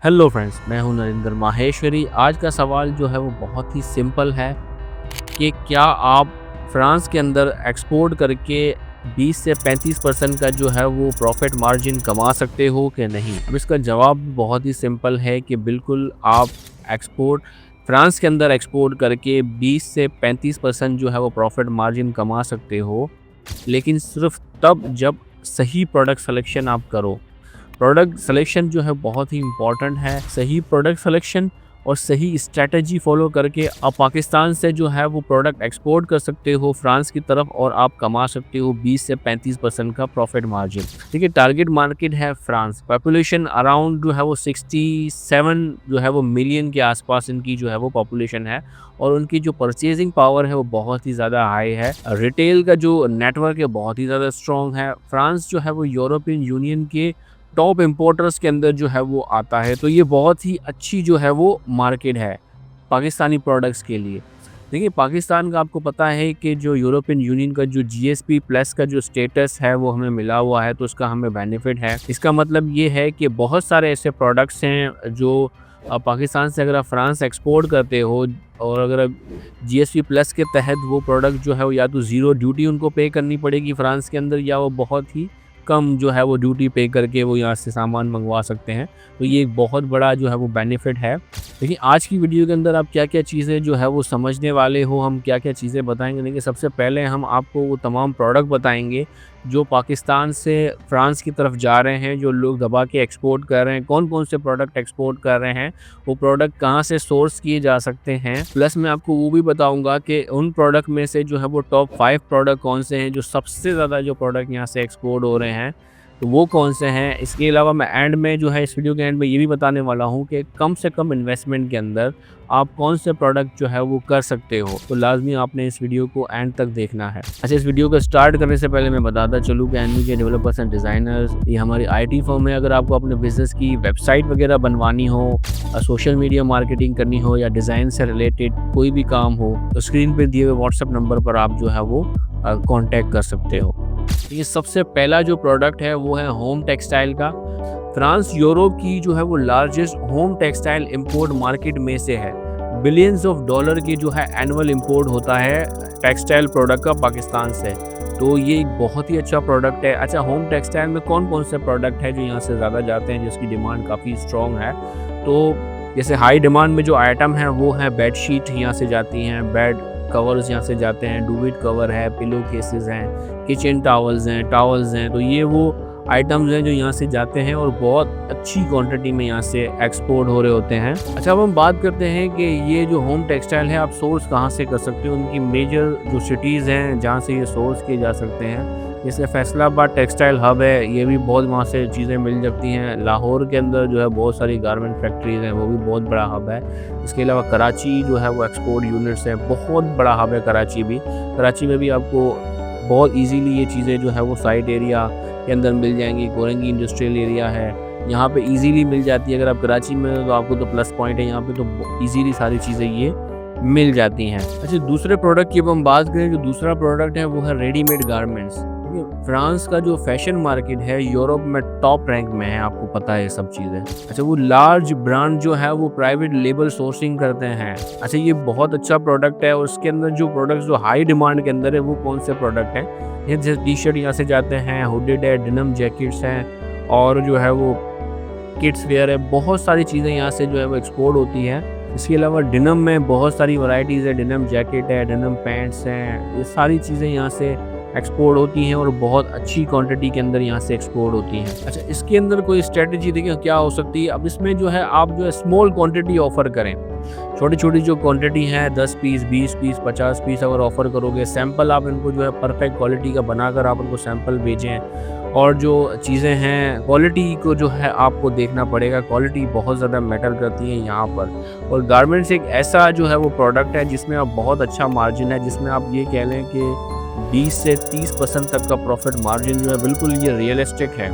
Hello friends, मैं हूं नरेंद्र माहेश्वरी। आज का सवाल जो है वो बहुत ही सिंपल है कि क्या आप फ्रांस के अंदर एक्सपोर्ट करके 20 से 35% का जो है वो प्रॉफिट मार्जिन कमा सकते हो कि नहीं। अब इसका जवाब बहुत ही सिंपल है कि बिल्कुल आप एक्सपोर्ट फ्रांस के अंदर एक्सपोर्ट करके 20 से 35% जो है वो प्रॉफिट मार्जिन कमा सकते हो, लेकिन सिर्फ तब जब सही प्रोडक्ट सिलेक्शन आप करो। प्रोडक्ट सिलेक्शन जो है बहुत ही इम्पॉर्टेंट है। सही प्रोडक्ट सिलेक्शन और सही स्ट्रेटजी फॉलो करके आप पाकिस्तान से जो है वो प्रोडक्ट एक्सपोर्ट कर सकते हो फ्रांस की तरफ और आप कमा सकते हो 20 से 35% का प्रॉफिट मार्जिन। देखिए, टारगेट मार्केट है फ्रांस। पॉपुलेशन अराउंड जो है वो 67 जो है वो मिलियन के आसपास इनकी जो है वो पॉपुलेशन है और उनकी जो परचेजिंग पावर है वो बहुत ही ज़्यादा हाई है। रिटेल का जो नेटवर्क है बहुत ही ज़्यादा स्ट्रॉन्ग है। फ्रांस जो है वो यूरोपियन यूनियन के टॉप इम्पोर्टर्स के अंदर जो है वो आता है, तो ये बहुत ही अच्छी जो है वो मार्केट है पाकिस्तानी प्रोडक्ट्स के लिए। देखिए, पाकिस्तान का आपको पता है कि जो यूरोपियन यूनियन का जो जीएसपी प्लस का जो स्टेटस है वो हमें मिला हुआ है, तो उसका हमें बेनिफिट है। इसका मतलब ये है कि बहुत सारे ऐसे प्रोडक्ट्स हैं जो पाकिस्तान से अगर आप फ्रांस एक्सपोर्ट करते हो और अगर जीएसपी प्लस के तहत वो प्रोडक्ट जो है वो या तो ज़ीरो ड्यूटी उनको पे करनी पड़ेगी फ्रांस के अंदर, या वो बहुत ही कम जो है वो ड्यूटी पे करके वो यहाँ से सामान मंगवा सकते हैं। तो ये एक बहुत बड़ा जो है वो बेनिफिट है। लेकिन आज की वीडियो के अंदर आप क्या क्या चीज़ें जो है वो समझने वाले हो, हम क्या क्या चीज़ें बताएंगे। देखिए, सबसे पहले हम आपको वो तमाम प्रोडक्ट बताएंगे जो पाकिस्तान से फ्रांस की तरफ जा रहे हैं, जो लोग दबा के एक्सपोर्ट कर रहे हैं, कौन कौन से प्रोडक्ट एक्सपोर्ट कर रहे हैं, वो प्रोडक्ट कहाँ से सोर्स किए जा सकते हैं। प्लस मैं आपको वो भी बताऊंगा कि उन प्रोडक्ट में से जो है वो टॉप 5 प्रोडक्ट कौन से हैं, जो सबसे ज़्यादा जो प्रोडक्ट यहाँ से एक्सपोर्ट हो रहे हैं तो वो कौन से हैं। इसके अलावा मैं एंड में जो है इस वीडियो के एंड में ये भी बताने वाला हूँ कि कम से कम इन्वेस्टमेंट के अंदर आप कौन से प्रोडक्ट जो है वो कर सकते हो। तो लाजमी आपने इस वीडियो को एंड तक देखना है। अच्छा, इस वीडियो को स्टार्ट करने से पहले मैं बताता चलूँ कि एनवी के डेवलपर्स एंड डिज़ाइनर्स ये हमारी IT फर्म है। अगर आपको अपने बिजनेस की वेबसाइट वगैरह बनवानी हो, सोशल मीडिया मार्केटिंग करनी हो या डिज़ाइन से रिलेटेड कोई भी काम हो, तो स्क्रीन पर दिए हुए व्हाट्सएप नंबर पर आप जो है वो कॉन्टैक्ट कर सकते हो। ये सबसे पहला जो प्रोडक्ट है वो है होम टेक्सटाइल का। फ्रांस यूरोप की जो है वो largest home textile import market में से है। बिलियंस ऑफ डॉलर की जो है एनुअल इंपोर्ट होता है टेक्सटाइल प्रोडक्ट का पाकिस्तान से, तो ये एक बहुत ही अच्छा प्रोडक्ट है। अच्छा, होम टेक्सटाइल में कौन कौन से प्रोडक्ट है जो यहाँ से ज़्यादा जाते हैं, जिसकी डिमांड काफ़ी स्ट्रॉन्ग है। तो जैसे हाई डिमांड में जो आइटम है वो है बेडशीट यहाँ से जाती हैं, बेड कवर्स यहाँ से जाते हैं, डुवेट कवर है, पिलो केसेस हैं, किचन टॉवल्स हैं। तो ये वो आइटम्स हैं जो यहाँ से जाते हैं और बहुत अच्छी क्वांटिटी में यहाँ से एक्सपोर्ट हो रहे होते हैं। अच्छा, अब हम बात करते हैं कि ये जो होम टेक्सटाइल है आप सोर्स कहाँ से कर सकते हो। उनकी मेजर जो सिटीज़ हैं जहाँ से ये सोर्स किए जा सकते हैं, जैसे फैसलाबाद टेक्सटाइल हब है, ये भी बहुत वहाँ से चीज़ें मिल जाती हैं। लाहौर के अंदर जो है बहुत सारी गारमेंट फैक्ट्रीज़ हैं, वो भी बहुत बड़ा हब है। इसके अलावा कराची जो है वो एक्सपोर्ट यूनिट्स है, बहुत बड़ा हब है कराची भी। कराची में भी आपको बहुत इजीली ये चीज़ें जो है वो साइट एरिया के अंदर मिल जाएंगी। कोरंगी इंडस्ट्रियल एरिया है, यहाँ पे इजीली मिल जाती है। अगर आप कराची में हो तो आपको तो प्लस पॉइंट है, यहाँ पे तो इजीली सारी चीज़ें ये मिल जाती हैं। अच्छा, दूसरे प्रोडक्ट की अब हम बात करें, जो दूसरा प्रोडक्ट है वो है रेडीमेड गारमेंट्स। फ्रांस का जो फैशन मार्केट है यूरोप में टॉप रैंक में है, आपको पता है ये सब चीज़ें। अच्छा, वो लार्ज ब्रांड जो है वो प्राइवेट लेबल सोर्सिंग करते हैं। अच्छा, ये बहुत अच्छा प्रोडक्ट है और उसके अंदर जो प्रोडक्ट्स जो हाई डिमांड के अंदर है वो कौन से प्रोडक्ट हैं। ये जैसे टी शर्ट यहाँ से जाते हैं, हुडेड है, डिनम जैकेट्स हैं और जो है वो किड्स वेयर है। बहुत सारी चीज़ें यहाँ से जो है वो एक्सपोर्ट होती हैं। इसके अलावा डिनम में बहुत सारी वैरायटीज़ है, डिनम जैकेट है, डिनम पैंट्स हैं, ये सारी चीज़ें यहाँ से एक्सपोर्ट होती हैं और बहुत अच्छी क्वांटिटी के अंदर यहाँ से एक्सपोर्ट होती हैं। अच्छा, इसके अंदर कोई स्ट्रेटजी देखिए क्या हो सकती है। अब इसमें जो है आप जो है स्मॉल क्वांटिटी ऑफ़र करें। छोटी छोटी जो क्वांटिटी है 10 पीस, 20 पीस, 50 पीस अगर ऑफ़र करोगे, सैंपल आप इनको जो है परफेक्ट क्वालिटी का बनाकर आप उनको सैंपल भेजें। और जो चीज़ें हैं क्वालिटी को जो है आपको देखना पड़ेगा, क्वालिटी बहुत ज़्यादा मैटर करती है यहाँ पर। और गारमेंट्स एक ऐसा जो है वो प्रोडक्ट है जिसमें आप बहुत अच्छा मार्जिन है, जिसमें आप ये कह लें कि 20 से 30% तक का प्रॉफिट मार्जिन जो है बिल्कुल ये रियलिस्टिक है।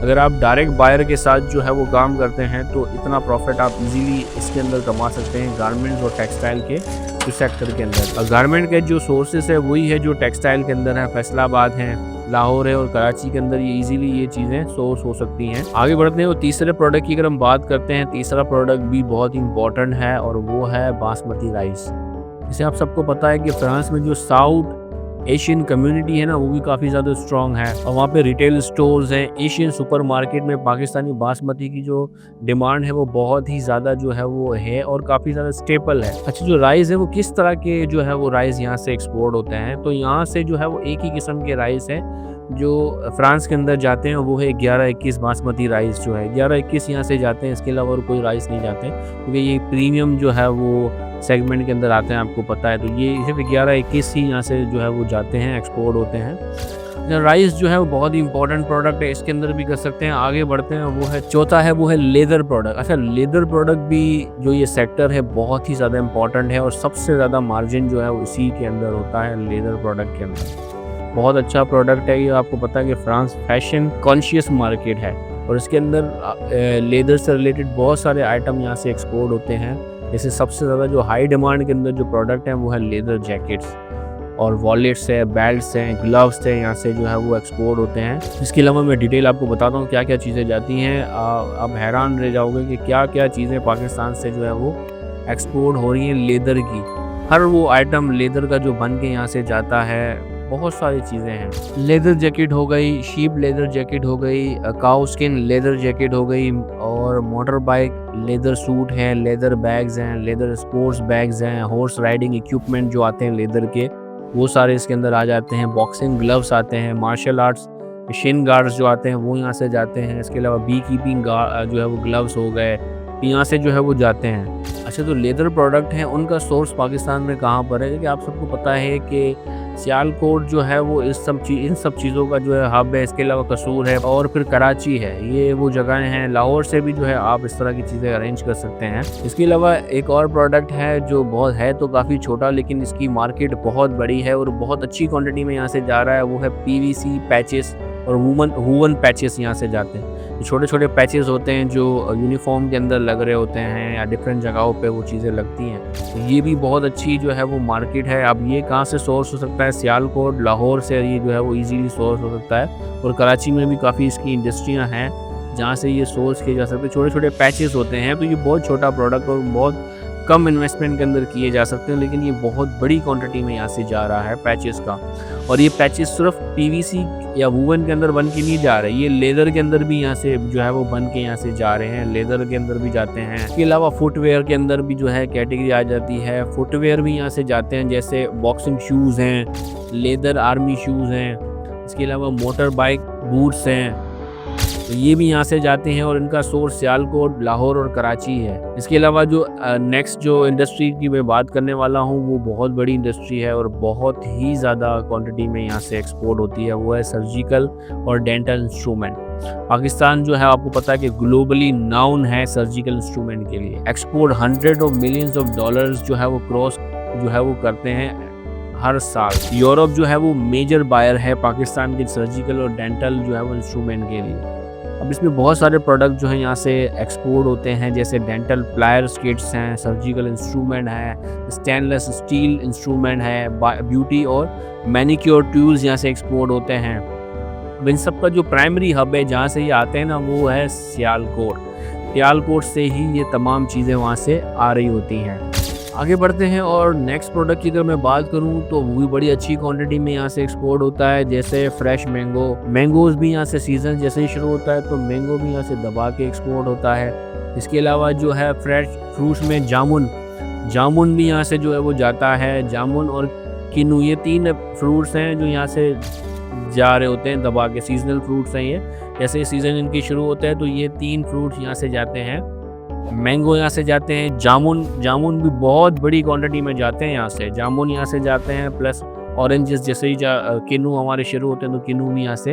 अगर आप डायरेक्ट बायर के साथ जो है वो काम करते हैं तो इतना प्रॉफिट आप इजीली इसके अंदर कमा सकते हैं गारमेंट्स और टेक्सटाइल के जो सेक्टर के अंदर। और गारमेंट के जो सोर्सेस है वही है जो टेक्सटाइल के अंदर है, फैसलाबाद हैं, लाहौर है और कराची के अंदर ये इजीली ये चीज़ें सोर्स हो सकती हैं। आगे बढ़ते हैं और तीसरे प्रोडक्ट की अगर हम बात करते हैं, तीसरा प्रोडक्ट भी बहुत ही इंपॉर्टेंट है और वो है बासमती राइस। जैसे आप सबको पता है कि फ्रांस में जो साउथ एशियन कम्युनिटी है ना, वो भी काफ़ी ज़्यादा स्ट्रॉन्ग है और वहाँ पे रिटेल स्टोर्स हैं। एशियन सुपरमार्केट में पाकिस्तानी बासमती की जो डिमांड है वो बहुत ही ज़्यादा जो है वो है और काफ़ी ज़्यादा स्टेपल है। अच्छा, जो राइस है वो किस तरह के जो है वो राइस यहाँ से एक्सपोर्ट होते हैं, तो यहाँ से जो है वो एक ही किस्म के राइस है जो फ्रांस के अंदर जाते हैं, वो है 11-21 बासमती राइस जो है 11-21 यहाँ से जाते हैं। इसके अलावा और कोई राइस नहीं जाते क्योंकि ये प्रीमियम जो है वो सेगमेंट के अंदर आते हैं, आपको पता है। तो ये सिर्फ 11-21 ही यहाँ से जो है वो जाते हैं, एक्सपोर्ट होते हैं। राइस जो है वो बहुत ही इंपॉर्टेंट प्रोडक्ट है, इसके अंदर भी कर सकते हैं। आगे बढ़ते हैं, वो है चौथा है वो है लेदर प्रोडक्ट। अच्छा, लेदर प्रोडक्ट भी जो ये सेक्टर है बहुत ही ज़्यादा इंपॉर्टेंट है और सबसे ज़्यादा मार्जिन जो है उसी के अंदर होता है, लेदर प्रोडक्ट के अंदर। बहुत अच्छा प्रोडक्ट है ये। आपको पता है कि फ्रांस फैशन कॉन्शियस मार्केट है और इसके अंदर लेदर से रिलेटेड बहुत सारे आइटम यहाँ से एक्सपोर्ट होते हैं। जैसे सबसे ज़्यादा जो हाई डिमांड के अंदर जो प्रोडक्ट है वो है लेदर जैकेट्स और वॉलेट्स है, बेल्ट्स हैं, ग्लव्स हैं, यहाँ से जो है वो एक्सपोर्ट होते हैं। इसके अलावा मैं डिटेल आपको बताता हूँ क्या क्या चीज़ें जाती हैं। आप हैरान रह जाओगे कि क्या क्या चीज़ें पाकिस्तान से जो है वो एक्सपोर्ट हो रही हैं लेदर की। हर वो आइटम लेदर का जो बन के यहाँ से जाता है, बहुत सारी चीज़ें हैं। लेदर जैकेट हो गई, शीप लेदर जैकेट हो गई, काउ स्किन लेदर जैकेट हो गई और मोटर बाइक लेदर सूट है, लेदर बैग्स हैं, लेदर स्पोर्ट्स बैग्स हैं, हॉर्स राइडिंग इक्विपमेंट जो आते हैं लेदर के वो सारे इसके अंदर आ जाते हैं। बॉक्सिंग ग्लव्स आते हैं, मार्शल आर्ट्स शिन गार्ड्स जो आते हैं वो यहाँ से जाते हैं। इसके अलावा बी कीपिंग जो है वो ग्लव्स हो गए, यहाँ से जो है वो जाते हैं। अच्छा, तो लेदर प्रोडक्ट हैं उनका सोर्स पाकिस्तान में कहाँ पर है? क्योंकि आप सबको पता है कि सियालकोट जो है वो इन सब चीज़ों का जो है हब है। इसके अलावा कसूर है और फिर कराची है, ये वो जगहें हैं। लाहौर से भी जो है आप इस तरह की चीज़ें अरेंज कर सकते हैं। इसके अलावा एक और प्रोडक्ट है जो बहुत है तो काफ़ी छोटा, लेकिन इसकी मार्केट बहुत बड़ी है और बहुत अच्छी क्वांटिटी में यहाँ से जा रहा है। वो है PVC पैचेस और वूवन पैचेस यहाँ से जाते हैं। छोटे छोटे पैचेस होते हैं जो यूनिफॉर्म के अंदर लग रहे होते हैं या डिफरेंट जगहों पे वो चीज़ें लगती हैं। तो ये भी बहुत अच्छी जो है वो मार्केट है। अब ये कहाँ से सोर्स हो सकता है? सियालकोट, लाहौर से ये जो है वो इजीली सोर्स हो सकता है और कराची में भी काफ़ी इसकी इंडस्ट्रियाँ हैं जहाँ से ये सोर्स किए जा सकते हैं। छोटे छोटे पैचेस होते हैं, तो ये बहुत छोटा प्रोडक्ट और बहुत कम इन्वेस्टमेंट के अंदर किए जा सकते हैं, लेकिन ये बहुत बड़ी क्वांटिटी में यहाँ से जा रहा है पैचेस का। और ये पैचेस सिर्फ PVC या वूवन के अंदर बन के नहीं जा रहे, ये लेदर के अंदर भी यहाँ से जो है वो बन के यहाँ से जा रहे हैं, लेदर के अंदर भी जाते हैं। इसके अलावा फुटवेयर के अंदर भी जो है कैटेगरी आ जाती है, फुटवेयर भी यहाँ से जाते हैं, जैसे बॉक्सिंग शूज़ हैं, लेदर आर्मी शूज़ हैं। इसके अलावा मोटर बाइक बूट्स हैं, तो ये भी यहाँ से जाते हैं और इनका सोर्स सियालकोट, लाहौर और कराची है। इसके अलावा जो नेक्स्ट जो इंडस्ट्री की मैं बात करने वाला हूँ वो बहुत बड़ी इंडस्ट्री है और बहुत ही ज़्यादा क्वांटिटी में यहाँ से एक्सपोर्ट होती है, वो है सर्जिकल और डेंटल इंस्ट्रूमेंट। पाकिस्तान जो है आपको पता है कि ग्लोबली नाउन है सर्जिकल इंस्ट्रूमेंट के लिए। एक्सपोर्ट $100 of millions जो है वो क्रॉस जो है वो करते हैं हर साल। यूरोप जो है वो मेजर बायर है पाकिस्तान के सर्जिकल और डेंटल जो है वो इंस्ट्रूमेंट के लिए। अब इसमें बहुत सारे प्रोडक्ट जो हैं यहाँ से एक्सपोर्ट होते हैं, जैसे डेंटल प्लायर्स किट्स हैं, सर्जिकल इंस्ट्रूमेंट है, स्टेनलेस स्टील इंस्ट्रूमेंट है, ब्यूटी और मैनिक्योर टूल्स यहाँ से एक्सपोर्ट होते हैं। अब इन सब का जो प्राइमरी हब है जहाँ से ये आते हैं ना, वो है सियालकोट। सियालकोट से ही ये तमाम चीज़ें वहाँ से आ रही होती हैं। आगे बढ़ते हैं और नेक्स्ट प्रोडक्ट की अगर मैं बात करूं तो वो भी बड़ी अच्छी क्वांटिटी में यहाँ से एक्सपोर्ट होता है, जैसे फ्रेश मैंगोज़ भी यहाँ से सीज़न जैसे ही शुरू होता है तो मैंगो भी यहाँ से दबा के एक्सपोर्ट होता है। इसके अलावा जो है फ्रेश फ्रूट्स में जामुन भी यहाँ से जो है वो जाता है। जामुन और किन्नू ये 3 फ्रूट्स हैं जो यहाँ से जा रहे होते हैं दबा के, सीजनल फ्रूट्स हैं ये। जैसे सीज़न इनकी शुरू होता है तो ये 3 फ्रूट्स यहाँ से जाते हैं। मैंगो यहाँ से जाते हैं, जामुन भी बहुत बड़ी क्वांटिटी में जाते हैं यहाँ से, जामुन यहाँ से जाते हैं, प्लस ऑरेंजेस जैसे ही किन्नू हमारे शुरू होते हैं तो किन्नू भी यहाँ से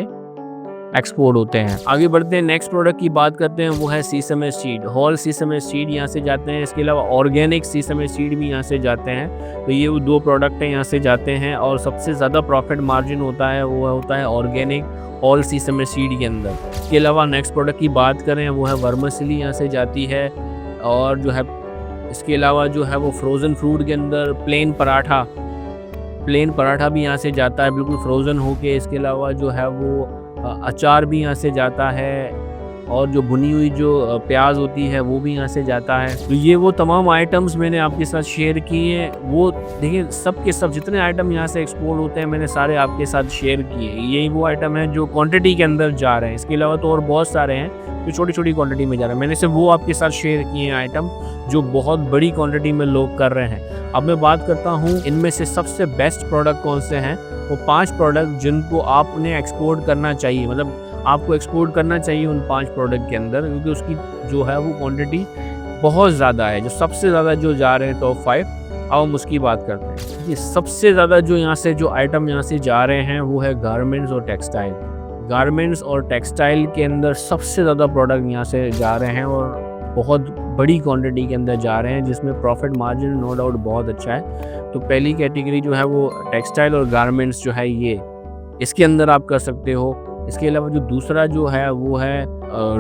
एक्सपोर्ट होते हैं। आगे बढ़ते हैं, नेक्स्ट प्रोडक्ट की बात करते हैं, वो है सीसम सीड। होल सीसम सीड यहाँ से जाते हैं। इसके अलावा ऑर्गेनिक सीसम सीड भी यहाँ से जाते हैं। तो ये वो 2 प्रोडक्ट हैं यहाँ से जाते हैं और सबसे ज़्यादा प्रॉफिट मार्जिन होता है वो होता है ऑर्गेनिक ऑल सीसम सीड के अंदर। इसके अलावा नेक्स्ट प्रोडक्ट की बात करें वो है वर्मिसेली यहाँ से जाती है और जो है इसके अलावा जो है वो फ्रोज़न फ्रूट के अंदर प्लेन पराठा प्लेन पराठा भी यहाँ से जाता है बिल्कुल फ्रोज़न होके। इसके अलावा जो है वो अचार भी यहाँ से जाता है और जो भुनी हुई जो प्याज़ होती है वो भी यहाँ से जाता है। तो ये वो तमाम आइटम्स मैंने आपके साथ शेयर किए हैं। वो देखिए सब के सब जितने आइटम यहाँ से एक्सपोर्ट होते हैं मैंने सारे आपके साथ शेयर किए। यही वो आइटम है जो क्वांटिटी के अंदर जा रहे हैं। इसके अलावा तो और बहुत सारे हैं जो छोटी-छोटी क्वांटिटी में जा रहे हैं। मैंने सिर्फ वो आपके साथ शेयर किए हैं आइटम जो बहुत बड़ी क्वांटिटी में लोग कर रहे हैं। अब मैं बात करता हूँ इनमें से सबसे बेस्ट प्रोडक्ट कौन से हैं। वो 5 प्रोडक्ट जिनको आपने एक्सपोर्ट करना चाहिए, मतलब आपको एक्सपोर्ट करना चाहिए उन 5 प्रोडक्ट के अंदर, क्योंकि उसकी जो है वो क्वांटिटी बहुत ज़्यादा है। जो सबसे ज़्यादा जो जा रहे हैं टॉप 5, अब हम उसकी बात करते हैं। ये सबसे ज़्यादा जो यहाँ से जो आइटम यहाँ से जा रहे हैं वो है गारमेंट्स और टेक्सटाइल। गारमेंट्स और टेक्सटाइल के अंदर सबसे ज़्यादा प्रोडक्ट यहाँ से जा रहे हैं और बहुत बड़ी क्वांटिटी के अंदर जा रहे हैं, जिसमें प्रॉफिट मार्जिन नो डाउट बहुत अच्छा है। तो पहली कैटेगरी जो है वो टेक्सटाइल और गारमेंट्स जो है ये इसके अंदर आप कर सकते हो। इसके अलावा जो दूसरा जो है वो है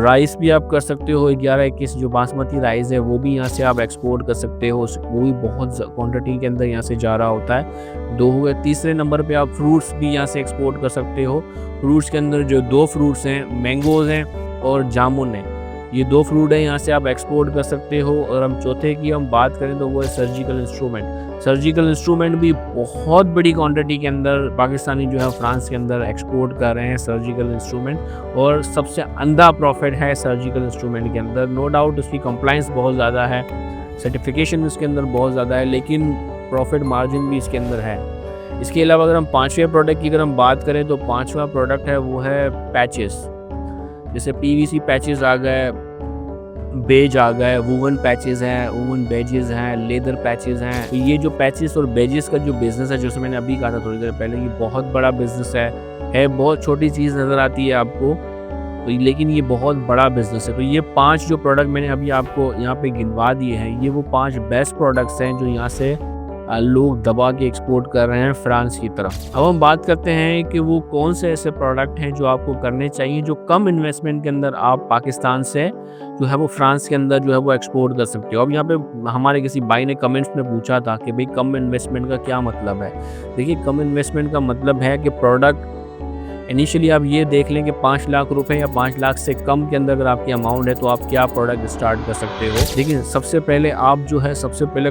राइस भी आप कर सकते हो। 11-21 जो बासमती राइस है वो भी यहाँ से आप एक्सपोर्ट कर सकते हो। वो भी बहुत क्वांटिटी के अंदर यहाँ से जा रहा होता है। 2 हो गए। तीसरे नंबर पे आप फ्रूट्स भी यहाँ से एक्सपोर्ट कर सकते हो। फ्रूट्स के अंदर जो 2 फ्रूट्स हैं, मैंगोज़ हैं और जामुन है। ये 2 फ्रूट है यहाँ से आप एक्सपोर्ट कर सकते हो। और हम चौथे की हम बात करें तो वो है सर्जिकल इंस्ट्रूमेंट। सर्जिकल इंस्ट्रूमेंट भी बहुत बड़ी क्वांटिटी के अंदर पाकिस्तानी जो है फ्रांस के अंदर एक्सपोर्ट कर रहे हैं सर्जिकल इंस्ट्रूमेंट, और सबसे अंधा प्रॉफिट है सर्जिकल इंस्ट्रूमेंट के अंदर। नो डाउट उसकी कंप्लाइंस बहुत ज़्यादा है, सर्टिफिकेशन इसके अंदर बहुत ज़्यादा है, लेकिन प्रॉफिट मार्जिन भी इसके अंदर है। इसके अलावा अगर हम 5वें प्रोडक्ट की अगर हम बात करें तो 5वां प्रोडक्ट है वो है पैचेस। जैसे PVC पैचेस आ गए, बेज आ गए, वूवन पैचेस हैं, वूवन बेजेस हैं, लेदर पैचेस हैं। तो ये जो पैचेस और बेजेस का जो बिज़नेस है, जैसे मैंने अभी कहा था थोड़ी देर पहले, ये बहुत बड़ा बिज़नेस है। बहुत छोटी चीज़ नज़र आती है आपको, तो लेकिन ये बहुत बड़ा बिज़नेस है। तो ये 5 जो प्रोडक्ट मैंने अभी आपको यहाँ पे गिनवा दिए हैं, ये वो 5 बेस्ट प्रोडक्ट्स हैं जो यहाँ से लोग दबा के एक्सपोर्ट कर रहे हैं फ्रांस की तरफ। अब हम बात करते हैं कि वो कौन से ऐसे प्रोडक्ट हैं जो आपको करने चाहिए, जो कम इन्वेस्टमेंट के अंदर आप पाकिस्तान से जो है वो फ्रांस के अंदर जो है वो एक्सपोर्ट कर सकते हो। अब यहाँ पे हमारे किसी भाई ने कमेंट्स में पूछा था कि भाई कम इन्वेस्टमेंट का क्या मतलब है। देखिए, कम इन्वेस्टमेंट का मतलब है कि प्रोडक्ट इनिशियली आप ये देख लें कि 5 लाख रुपए या 5 लाख से कम के अंदर अगर आपकी अमाउंट है तो आप क्या प्रोडक्ट स्टार्ट कर सकते हो। लेकिन सबसे पहले आप जो है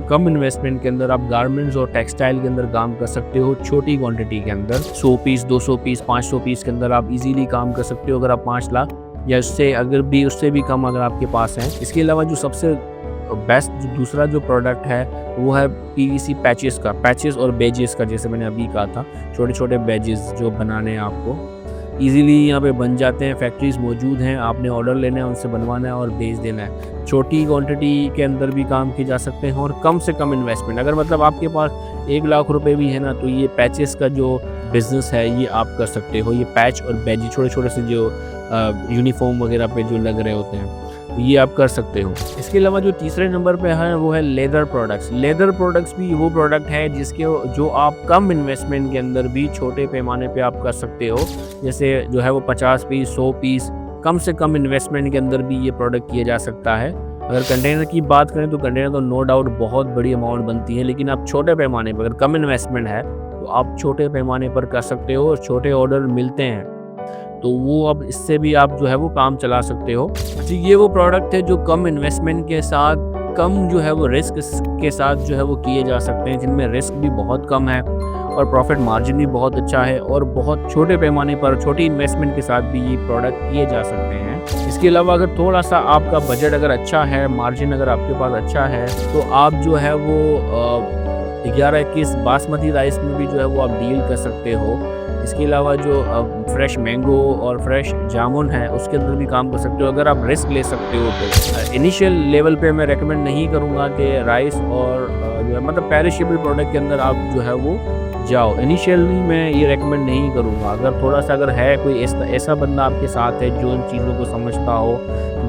कम इन्वेस्टमेंट के अंदर आप गारमेंट्स और टेक्सटाइल के अंदर काम कर सकते हो। छोटी क्वांटिटी के अंदर 100 पीस, 200 पीस, 500 पीस के अंदर आप इजीली काम कर सकते हो अगर आप 5 लाख या उससे भी कम अगर आपके पास है। इसके अलावा जो सबसे बेस्ट जो दूसरा जो प्रोडक्ट है वो है PVC पैचेस और बेजेस का। जैसे मैंने अभी कहा था, छोटे छोटे बेजेस जो बनाने हैं आपको इजीली यहाँ पे बन जाते हैं। फैक्ट्रीज मौजूद हैं, आपने ऑर्डर लेना है, उनसे बनवाना है और बेच देना है। छोटी क्वांटिटी के अंदर भी काम किए जा सकते हैं और कम से कम इन्वेस्टमेंट। अगर मतलब आपके पास 1 लाख रुपए भी है ना, तो ये पैचेस का जो बिज़नेस है ये आप कर सकते हो। ये पैच और बैज छोटे छोटे से जो यूनिफॉर्म वगैरह पे जो लग रहे होते हैं, ये आप कर सकते हो। इसके अलावा जो तीसरे नंबर पे है वो है लेदर प्रोडक्ट्स। लेदर प्रोडक्ट्स भी वो प्रोडक्ट है जो आप कम इन्वेस्टमेंट के अंदर भी छोटे पैमाने पे आप कर सकते हो। जैसे जो है वो 50 पीस, 100 पीस, कम से कम इन्वेस्टमेंट के अंदर भी ये प्रोडक्ट किया जा सकता है। अगर कंटेनर की बात करें तो कंटेनर तो नो डाउट बहुत बड़ी अमाउंट बनती है, लेकिन आप छोटे पैमाने पर अगर कम इन्वेस्टमेंट है तो आप छोटे पैमाने पर कर सकते हो और छोटे ऑर्डर मिलते हैं, तो वो अब इससे भी आप जो है वो काम चला सकते हो। तो ये वो प्रोडक्ट है जो कम इन्वेस्टमेंट के साथ, कम जो है वो रिस्क के साथ जो है वो किए जा सकते हैं, जिनमें रिस्क भी बहुत कम है और प्रॉफिट मार्जिन भी बहुत अच्छा है और बहुत छोटे पैमाने पर छोटी इन्वेस्टमेंट के साथ भी ये प्रोडक्ट किए जा सकते हैं। इसके अलावा अगर थोड़ा सा आपका बजट अगर अच्छा है, मार्जिन अगर आपके पास अच्छा है, तो आप जो है वो 11-21 बासमती राइस में भी जो है वो आप डील कर सकते हो। इसके अलावा जो फ्रेश मैंगो और फ्रेश जामुन है उसके अंदर भी काम कर सकते हो अगर आप रिस्क ले सकते हो। तो इनिशियल लेवल पे मैं रेकमेंड नहीं करूँगा कि राइस और जो है मतलब पेरिशेबल प्रोडक्ट के अंदर आप जो है वो जाओ। इनिशियली मैं ये रेकमेंड नहीं करूँगा। अगर थोड़ा सा अगर है कोई ऐसा बंदा आपके साथ है जो इन चीज़ों को समझता हो,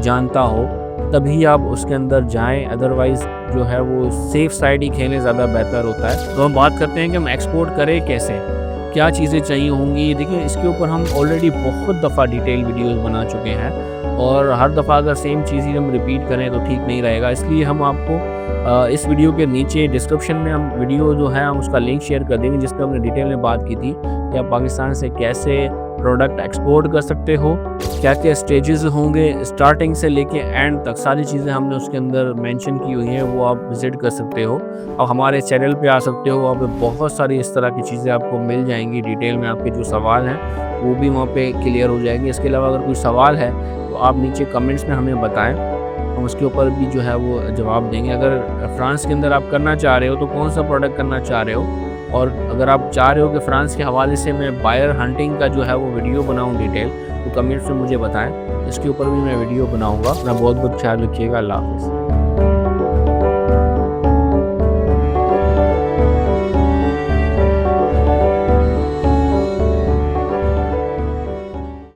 जानता हो, तभी आप उसके अंदर जाएं। अदरवाइज़ जो है वो सेफ साइड ही खेलें, ज़्यादा बेहतर होता है। तो हम बात करते हैं कि हम एक्सपोर्ट करें कैसे, क्या चीज़ें चाहिए होंगी। देखिए, इसके ऊपर हम ऑलरेडी बहुत दफ़ा डिटेल वीडियोस बना चुके हैं और हर दफ़ा अगर सेम चीज़ ही हम रिपीट करें तो ठीक नहीं रहेगा। इसलिए हम आपको इस वीडियो के नीचे डिस्क्रिप्शन में हम वीडियो जो है हम उसका लिंक शेयर कर देंगे, जिस पे हमने डिटेल में बात की थी कि आप पाकिस्तान से कैसे प्रोडक्ट एक्सपोर्ट कर सकते हो, क्या-क्या स्टेजेस होंगे स्टार्टिंग से लेके एंड तक, सारी चीज़ें हमने उसके अंदर मेंशन की हुई हैं, वो आप विज़िट कर सकते हो। आप हमारे चैनल पे आ सकते हो, वहाँ पे बहुत सारी इस तरह की चीज़ें आपको मिल जाएँगी डिटेल में, आपके जो सवाल हैं वो भी वहाँ पे क्लियर हो जाएँगे। इसके अलावा अगर कोई सवाल है तो आप नीचे कमेंट्स में हमें बताएँ, हम उसके ऊपर भी जो है वो जवाब देंगे। अगर फ्रांस के अंदर आप करना चाह रहे हो तो कौन-सा प्रोडक्ट करना चाह रहे हो, और अगर आप चाह रहे हो कि फ्रांस के हवाले से मैं बायर हंटिंग का जो है वो वीडियो बनाऊँ डिटेल, तो कमेंट्स में मुझे बताएँ, इसके ऊपर भी मैं वीडियो बनाऊँगा। अपना बहुत-बहुत ख्याल रखिएगा। अल्लाह हाफ़िज़।